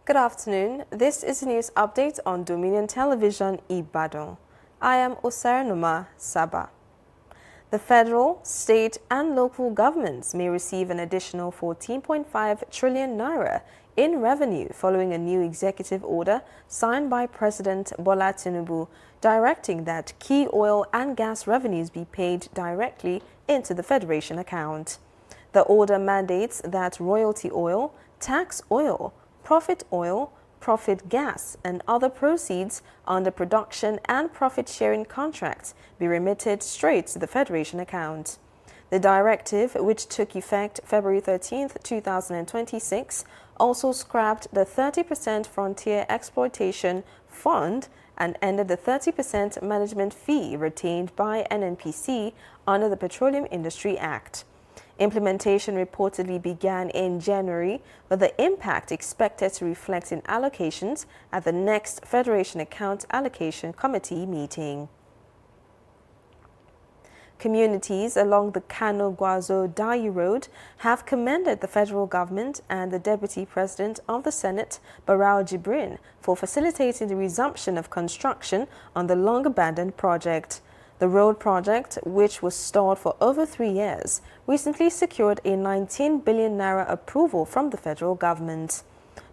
Good afternoon. This is a news update on Dominion Television Ibadan. I am Osarenoma Saba. The federal, state and local governments may receive an additional 14.5 trillion naira in revenue following a new executive order signed by President Bola Tinubu directing that key oil and gas revenues be paid directly into the Federation account. The order mandates that royalty oil, tax oil, profit gas, and other proceeds under production and profit-sharing contracts be remitted straight to the Federation account. The directive, which took effect February 13, 2026, also scrapped the 30% Frontier Exploitation Fund and ended the 30% management fee retained by NNPC under the Petroleum Industry Act. Implementation reportedly began in January, with the impact expected to reflect in allocations at the next Federation Account Allocation Committee meeting. Communities along the Kano-Gwazo-Dayi Road have commended the federal government and the Deputy President of the Senate, Barau Jibrin, for facilitating the resumption of construction on the long-abandoned project. The road project, which was stalled for over 3 years, recently secured a 19 billion naira approval from the federal government.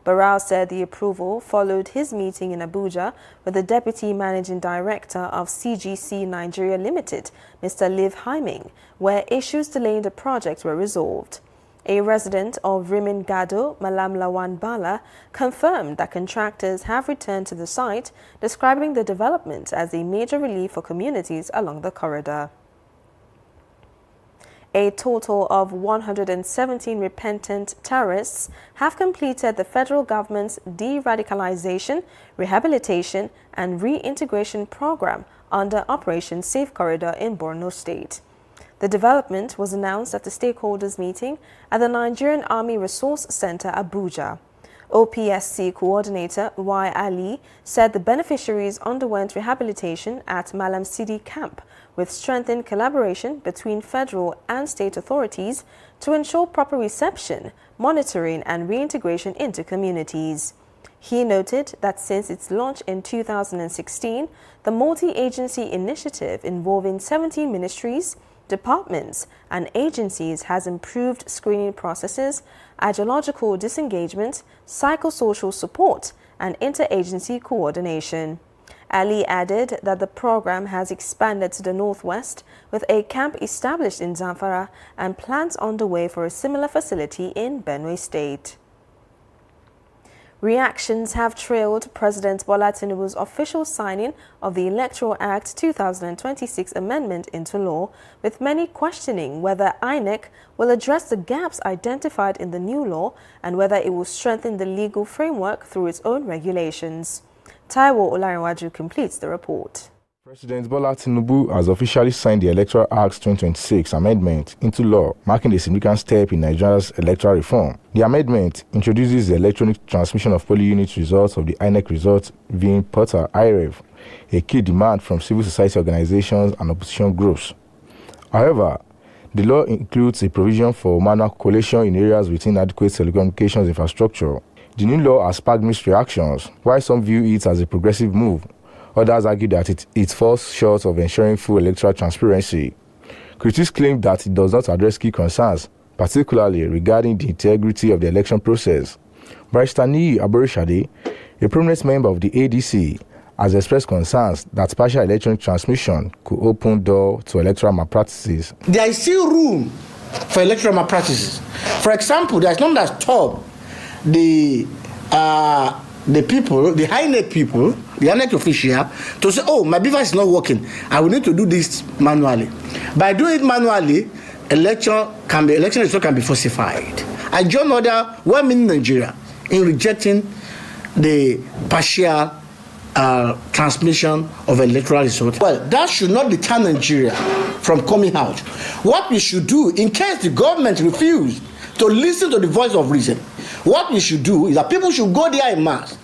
Barau said the approval followed his meeting in Abuja with the Deputy Managing Director of CGC Nigeria Limited, Mr. Liv Hyming, where issues delaying the project were resolved. A resident of Rimin Gado, Malam Lawan Bala, confirmed that contractors have returned to the site, describing the development as a major relief for communities along the corridor. A total of 117 repentant terrorists have completed the federal government's de-radicalization, rehabilitation, and reintegration program under Operation Safe Corridor in Borno State. The development was announced at the stakeholders meeting at the Nigerian Army Resource Center, Abuja. OPSC Coordinator Y. Ali said the beneficiaries underwent rehabilitation at Malam Sidi Camp with strengthened collaboration between federal and state authorities to ensure proper reception, monitoring and reintegration into communities. He noted that since its launch in 2016, the multi-agency initiative involving 17 ministries, departments and agencies has improved screening processes, ideological disengagement, psychosocial support, and interagency coordination. Ali added that the program has expanded to the northwest with a camp established in Zamfara and plans underway for a similar facility in Benue State. Reactions have trailed President Bola Tinubu's official signing of the Electoral Act 2026 amendment into law, with many questioning whether INEC will address the gaps identified in the new law and whether it will strengthen the legal framework through its own regulations. Taiwo Olarinwaju completes the report. President Bola Tinubu has officially signed the Electoral Act 2026 amendment into law, marking a significant step in Nigeria's electoral reform. The amendment introduces the electronic transmission of polling unit results of the INEC results viewing portal IREV, a key demand from civil society organizations and opposition groups. However, the law includes a provision for manual collation in areas with inadequate telecommunications infrastructure. The new law has sparked mixed reactions. While some view it as a progressive move, others argue that it falls short of ensuring full electoral transparency. Critics claim that it does not address key concerns, particularly regarding the integrity of the election process. Barrister Niyi Aborishade, a prominent member of the ADC, has expressed concerns that partial electronic transmission could open door to electoral malpractices. There is still room for electoral malpractices. For example, there is none that stop the people, the INEC people, the INEC official, to say, oh, my device is not working, I will need to do this manually. By doing it manually, election result can be falsified. I join other women in Nigeria in rejecting the partial transmission of electoral results. Well, that should not deter Nigeria from coming out. What we should do, in case the government refuses to listen to the voice of reason, what we should do is that people should go there en masse.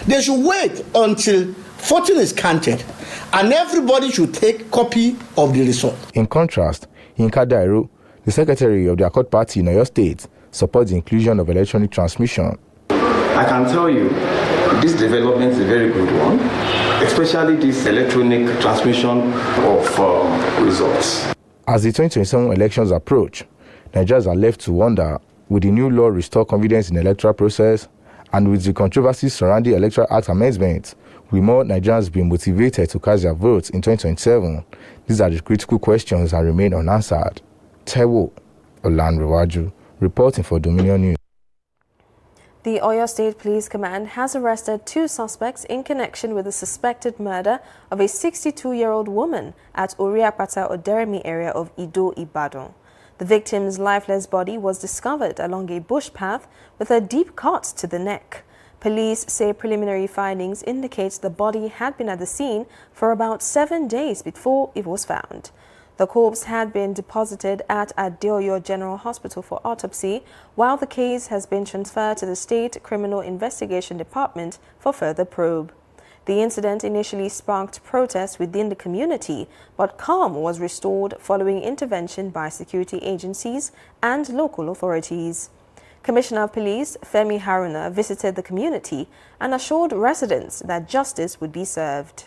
They should wait until voting is counted, and everybody should take copy of the result. In contrast, Yinka Dairo, the secretary of the Accord Party in Oyo State, supports the inclusion of electronic transmission. I can tell you this development is a very good one, especially this electronic transmission of results. As the 2027 elections approach, Nigerians are left to wonder, will the new law restore confidence in the electoral process? And with the controversies surrounding Electoral Act amendments, will more Nigerians be motivated to cast their votes in 2027? These are the critical questions that remain unanswered. Taiwo Olanrewaju, reporting for Dominion News. The Oyo State Police Command has arrested 2 suspects in connection with the suspected murder of a 62-year-old woman at Oriapata Oderemi area of Ido, Ibadan. The victim's lifeless body was discovered along a bush path with a deep cut to the neck. Police say preliminary findings indicate the body had been at the scene for about 7 days before it was found. The corpse had been deposited at Adeoyo General Hospital for autopsy, while the case has been transferred to the State Criminal Investigation Department for further probe. The incident initially sparked protests within the community, but calm was restored following intervention by security agencies and local authorities. Commissioner of Police Femi Haruna visited the community and assured residents that justice would be served.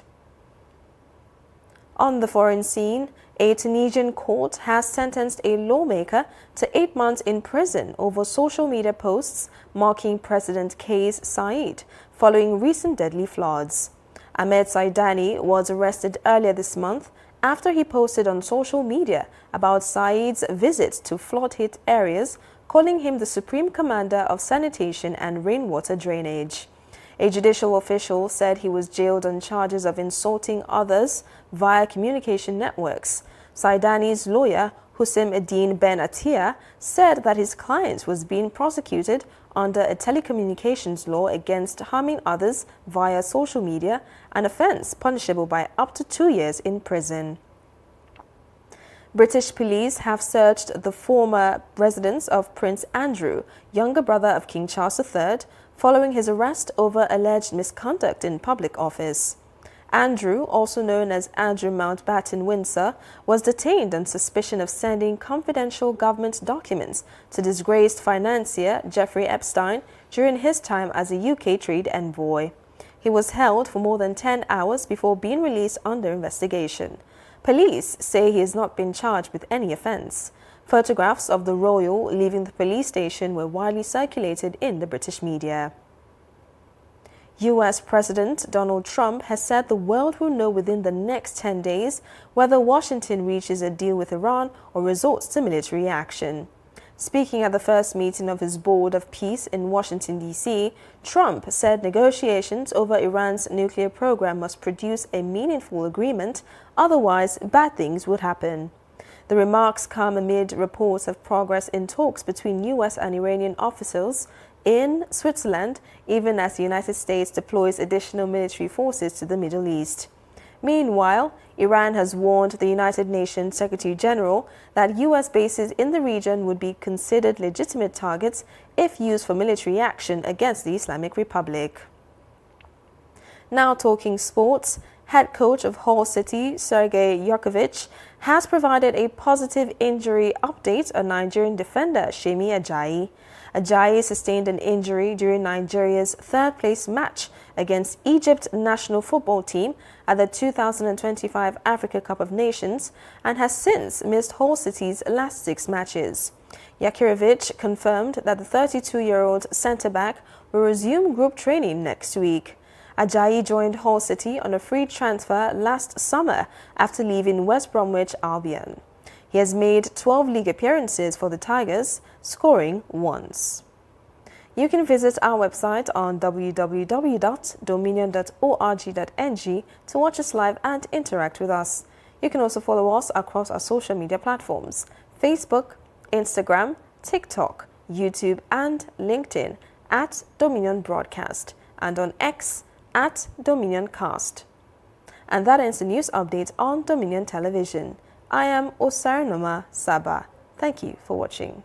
On the foreign scene, a Tunisian court has sentenced a lawmaker to 8 months in prison over social media posts mocking President Kais Saied following recent deadly floods. Ahmed Saidani was arrested earlier this month after he posted on social media about Saied's visit to flood-hit areas, calling him the Supreme Commander of Sanitation and Rainwater Drainage. A judicial official said he was jailed on charges of insulting others via communication networks. Saidani's lawyer, Hussein Eddin Ben Attia, said that his client was being prosecuted under a telecommunications law against harming others via social media, an offense punishable by up to 2 years in prison. British police have searched the former residence of Prince Andrew, younger brother of King Charles III, following his arrest over alleged misconduct in public office. Andrew, also known as Andrew Mountbatten Windsor, was detained on suspicion of sending confidential government documents to disgraced financier Jeffrey Epstein during his time as a UK trade envoy. He was held for more than 10 hours before being released under investigation. Police say he has not been charged with any offense. Photographs of the royal leaving the police station were widely circulated in the British media. U.S. President Donald Trump has said the world will know within the next 10 days whether Washington reaches a deal with Iran or resorts to military action. Speaking at the first meeting of his Board of Peace in Washington, D.C., Trump said negotiations over Iran's nuclear program must produce a meaningful agreement, otherwise bad things would happen. The remarks come amid reports of progress in talks between U.S. and Iranian officials in Switzerland, even as the United States deploys additional military forces to the Middle East. Meanwhile, Iran has warned the United Nations Secretary General that U.S. bases in the region would be considered legitimate targets if used for military action against the Islamic Republic. Now talking sports, head coach of Hull City, Sergei Yakovich, has provided a positive injury update on Nigerian defender Shemi Ajayi. Ajayi sustained an injury during Nigeria's third-place match against Egypt national football team at the 2025 Africa Cup of Nations and has since missed Hull City's last 6 matches. Yakirovich confirmed that the 32-year-old centre-back will resume group training next week. Ajayi joined Hull City on a free transfer last summer after leaving West Bromwich Albion. He has made 12 league appearances for the Tigers, scoring once. You can visit our website on www.dominion.org.ng to watch us live and interact with us. You can also follow us across our social media platforms: Facebook, Instagram, TikTok, YouTube, and LinkedIn at Dominion Broadcast, and on X at Dominion Cast. And that ends the news update on Dominion Television. I am Osarenoma Saba. Thank you for watching.